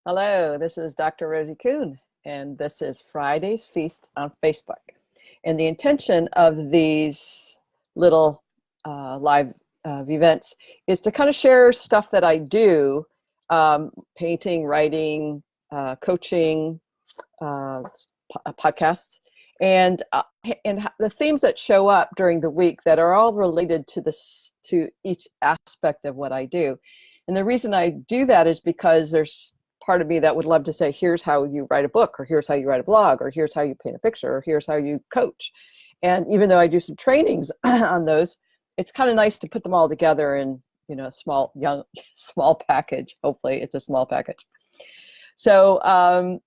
Hello, this is Dr. Rosie Kuhn, and this is Friday's Feast on Facebook. And the intention of these little live events is to kind of share stuff that I do, painting, writing, coaching, podcasts, and the themes that show up during the week that are all related to this, to each aspect of what I do. And the reason I do that is because there's part of me that would love to say, here's how you write a book, or here's how you write a blog, or here's how you paint a picture, or here's how you coach. And even though I do some trainings on those, it's kind of nice to put them all together in, a small package. Hopefully it's a small package. So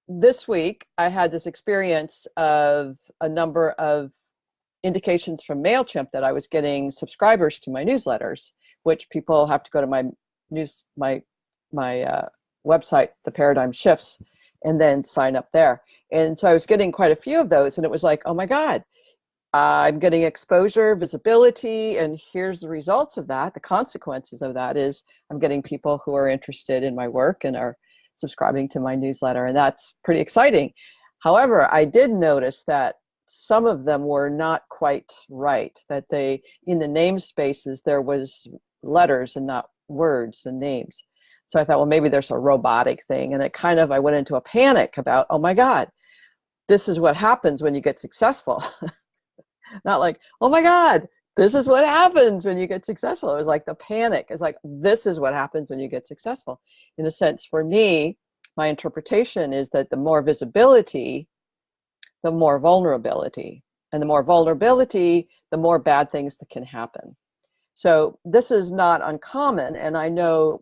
this week I had this experience of a number of indications from MailChimp that I was getting subscribers to my newsletters, which people have to go to my website, The Paradigm Shifts, and then sign up there. And so I was getting quite a few of those, and it was like, oh my God, I'm getting exposure, visibility, and here's the results of that. The consequences of that is I'm getting people who are interested in my work and are subscribing to my newsletter, and that's pretty exciting. However, I did notice that some of them were not quite right, that they, in the namespaces, there was letters and not words and names. So I thought, well, maybe there's a robotic thing. And I went into a panic about, oh my God, this is what happens when you get successful. Not like, oh my God, this is what happens when you get successful. It was like the panic. It's like, this is what happens when you get successful. In a sense, for me, my interpretation is that the more visibility, the more vulnerability. And the more vulnerability, the more bad things that can happen. So this is not uncommon. And I know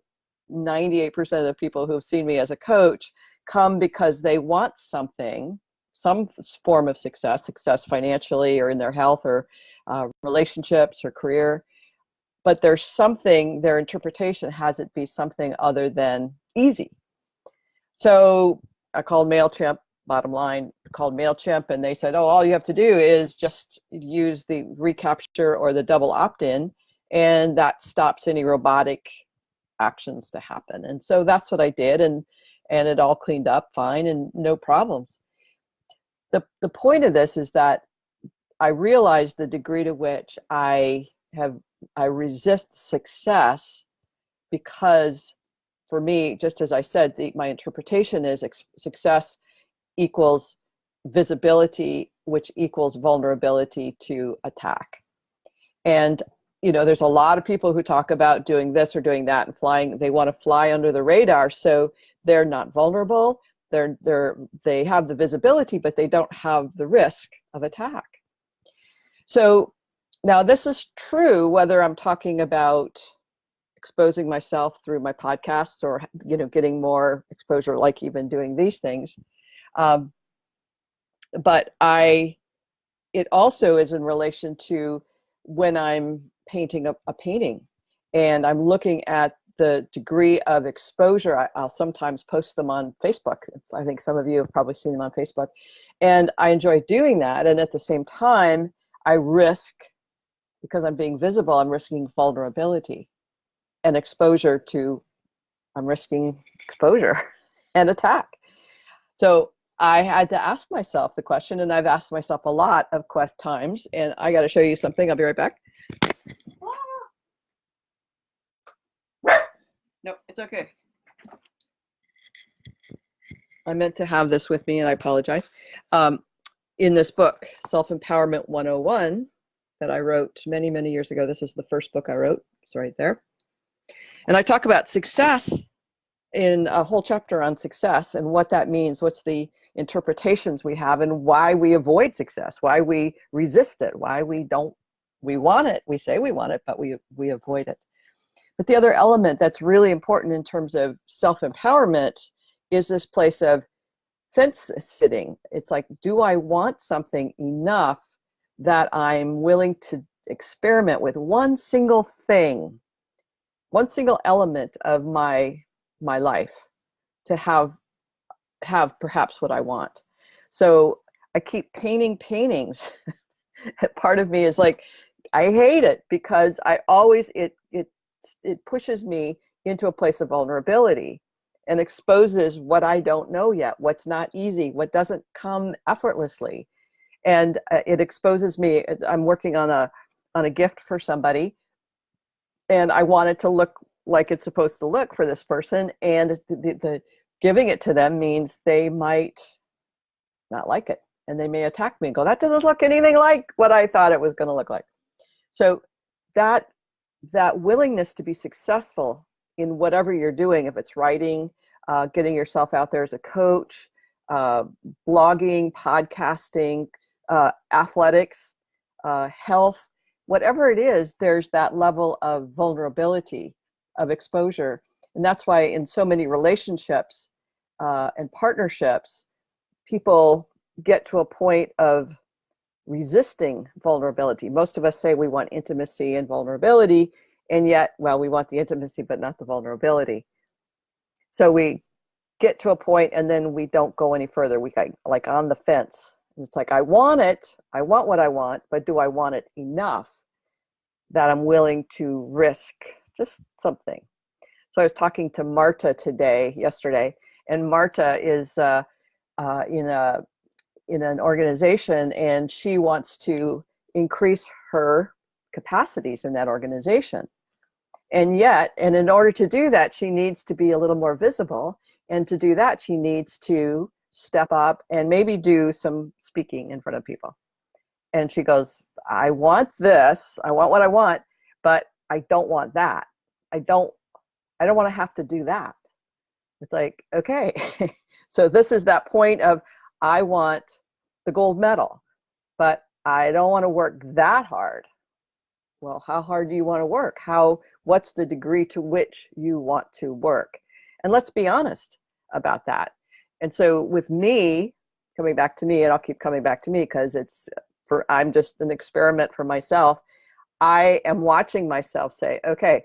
98% of the people who've seen me as a coach come because they want something, some form of success financially or in their health or relationships or career. But there's something, their interpretation has it be something other than easy. So I called MailChimp, bottom line, called MailChimp, and they said, oh, all you have to do is just use the reCAPTCHA or the double opt-in, and that stops any robotic actions to happen. And so that's what I did, and it all cleaned up fine and no problems. The point of this is that I realized the degree to which I resist success, because for me, just as I said, my interpretation is success equals visibility, which equals vulnerability to attack. And there's a lot of people who talk about doing this or doing that and flying. They want to fly under the radar, so they're not vulnerable. They have the visibility, but they don't have the risk of attack. So now this is true whether I'm talking about exposing myself through my podcasts or getting more exposure, like even doing these things. But it also is in relation to when I'm painting a painting and I'm looking at the degree of exposure. I'll sometimes post them on Facebook. I think some of you have probably seen them on Facebook, and I enjoy doing that. And at the same time, I risk, because I'm being visible, I'm risking vulnerability and exposure to, I'm risking exposure and attack. So I had to ask myself the question, and I've asked myself a lot of times, and I got to show you something. I'll be right back. No, it's okay. I meant to have this with me, and I apologize. In this book, Self-Empowerment 101, that I wrote many, many years ago, this is the first book I wrote. It's right there. And I talk about success in a whole chapter on success and what that means, what's the interpretations we have, and why we avoid success, why we resist it, why we want it. We say we want it, but we avoid it. But the other element that's really important in terms of self-empowerment is this place of fence sitting. It's like, do I want something enough that I'm willing to experiment with one single thing, one single element of my life to have perhaps what I want. So I keep painting paintings. Part of me is like, I hate it because I always, it pushes me into a place of vulnerability. and exposes what I don't know yet, what's not easy, what doesn't come effortlessly. And it exposes me. I'm working on a gift for somebody, and I want it to look like it's supposed to look for this person. And the giving it to them means they might not like it, and they may attack me and go, that doesn't look anything like what I thought it was going to look like. So that willingness to be successful in whatever you're doing, if it's writing, getting yourself out there as a coach, blogging, podcasting, athletics, health, whatever it is, there's that level of vulnerability, of exposure. And that's why in so many relationships and partnerships, people get to a point of resisting vulnerability. Most of us say we want intimacy and vulnerability, and yet, well, we want the intimacy, but not the vulnerability. So we get to a point and then we don't go any further. We like on the fence. It's like, I want it. I want what I want, but do I want it enough that I'm willing to risk just something? So I was talking to Marta yesterday, and Marta is in an organization, and she wants to increase her capacities in that organization. And in order to do that, she needs to be a little more visible. And to do that, she needs to step up and maybe do some speaking in front of people. And she goes, I want this, I want what I want, but I don't want that. I don't want to have to do that. It's like, okay. So this is that point of, I want the gold medal, but I don't want to work that hard. Well, how hard do you want to work? What's the degree to which you want to work? And let's be honest about that. And so with me, coming back to me, and I'll keep coming back to me because I'm just an experiment for myself. I am watching myself say, okay,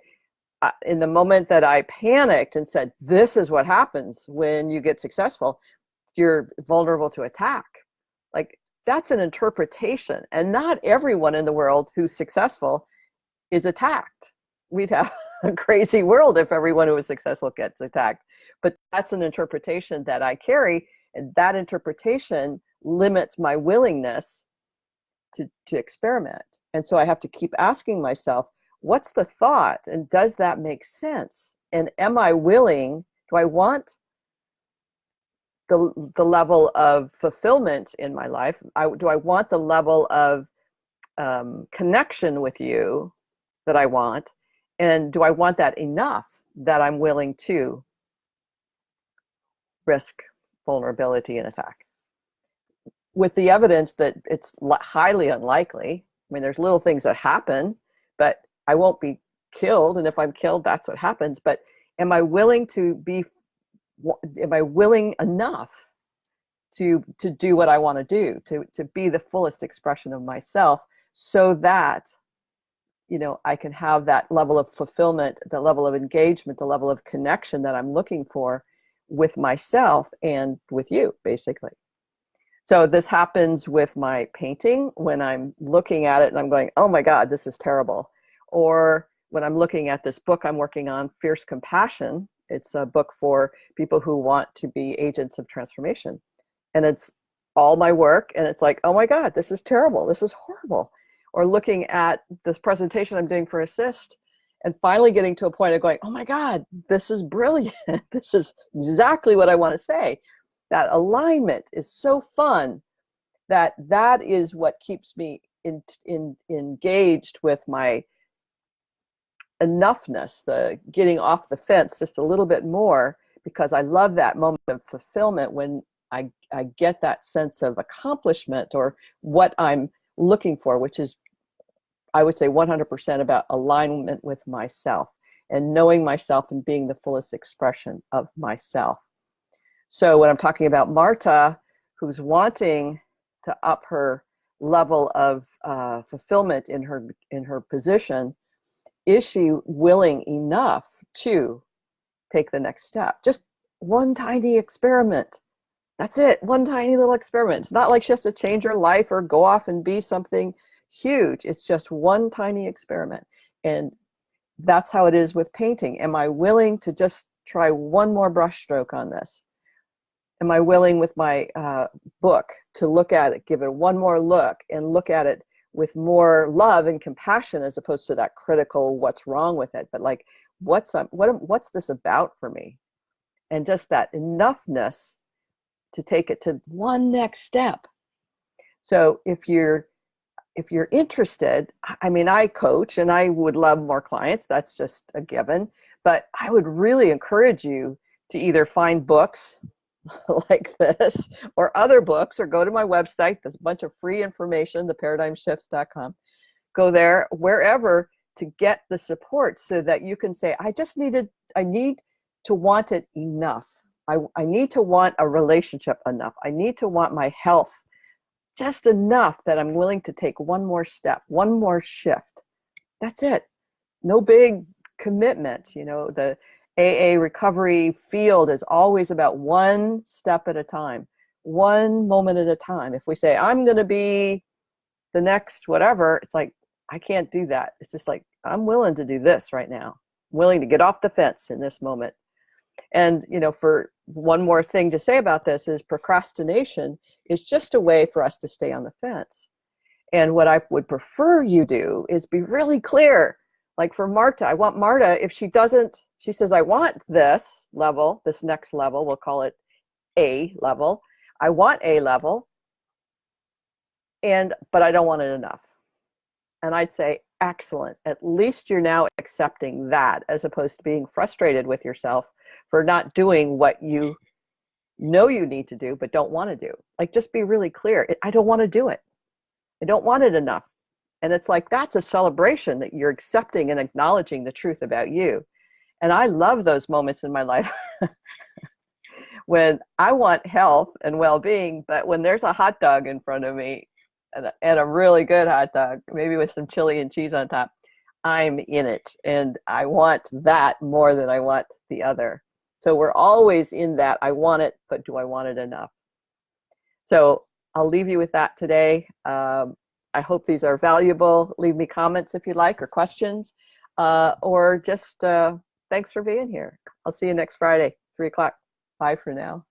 in the moment that I panicked and said, this is what happens when you get successful, you're vulnerable to attack. Like, that's an interpretation. And not everyone in the world who's successful is attacked. We'd have a crazy world if everyone who is successful gets attacked. But that's an interpretation that I carry, and that interpretation limits my willingness to experiment. And so I have to keep asking myself, what's the thought? And does that make sense? And am I willing? Do I want the level of fulfillment in my life? Do I want the level of connection with you that I want? And do I want that enough that I'm willing to risk vulnerability and attack? With the evidence that it's highly unlikely. I mean, there's little things that happen, but I won't be killed. And if I'm killed, that's what happens. But am I willing enough to do what I want to do, to be the fullest expression of myself, so that, I can have that level of fulfillment, the level of engagement, the level of connection that I'm looking for with myself and with you, basically. So this happens with my painting when I'm looking at it and I'm going, oh my God, this is terrible. Or when I'm looking at this book I'm working on, Fierce Compassion. It's a book for people who want to be agents of transformation. And it's all my work, and it's like, oh my God, this is terrible. This is horrible. Or looking at this presentation I'm doing for Assist, and finally getting to a point of going, oh my God, this is brilliant. This is exactly what I want to say. That alignment is so fun that is what keeps me engaged with my enoughness, the getting off the fence just a little bit more, because I love that moment of fulfillment when I get that sense of accomplishment or what I'm looking for, which is, I would say, 100% about alignment with myself and knowing myself and being the fullest expression of myself. So when I'm talking about Marta, who's wanting to up her level of fulfillment in her position, is she willing enough to take the next step? Just one tiny experiment. That's it. One tiny little experiment. It's not like she has to change her life or go off and be something huge. It's just one tiny experiment. And that's how it is with painting. Am I willing to just try one more brushstroke on this? Am I willing with my book to look at it, give it one more look, and look at it with more love and compassion, as opposed to that critical what's wrong with it, but like what's this about for me? And just that enoughness to take it to one next step. So if you're interested, I mean, I coach and I would love more clients, that's just a given, but I would really encourage you to either find books like this or other books, or go to my website. There's a bunch of free information, theparadigmshifts.com. Go there, wherever, to get the support so that you can say, I need to want it enough. I need to want a relationship enough. I need to want my health just enough that I'm willing to take one more step, one more shift. That's it. No big commitment. You know, the AA recovery field is always about one step at a time, one moment at a time. If we say, I'm going to be the next whatever, it's like, I can't do that. It's just like, I'm willing to do this right now. I'm willing to get off the fence in this moment. And, you know, for one more thing to say about this is procrastination is just a way for us to stay on the fence. And what I would prefer you do is be really clear. Like for Marta, I want Marta, if she says, I want this level, this next level, we'll call it A level. I want A level, but I don't want it enough. And I'd say, excellent. At least you're now accepting that, as opposed to being frustrated with yourself for not doing what you know you need to do, but don't want to do. Like, just be really clear. I don't want to do it. I don't want it enough. And it's like, that's a celebration that you're accepting and acknowledging the truth about you. And I love those moments in my life when I want health and well-being, but when there's a hot dog in front of me, and a really good hot dog, maybe with some chili and cheese on top, I'm in it. And I want that more than I want the other. So we're always in that, I want it, but do I want it enough? So I'll leave you with that today. I hope these are valuable. Leave me comments if you like, or questions, or just thanks for being here. I'll see you next Friday, 3 o'clock. Bye for now.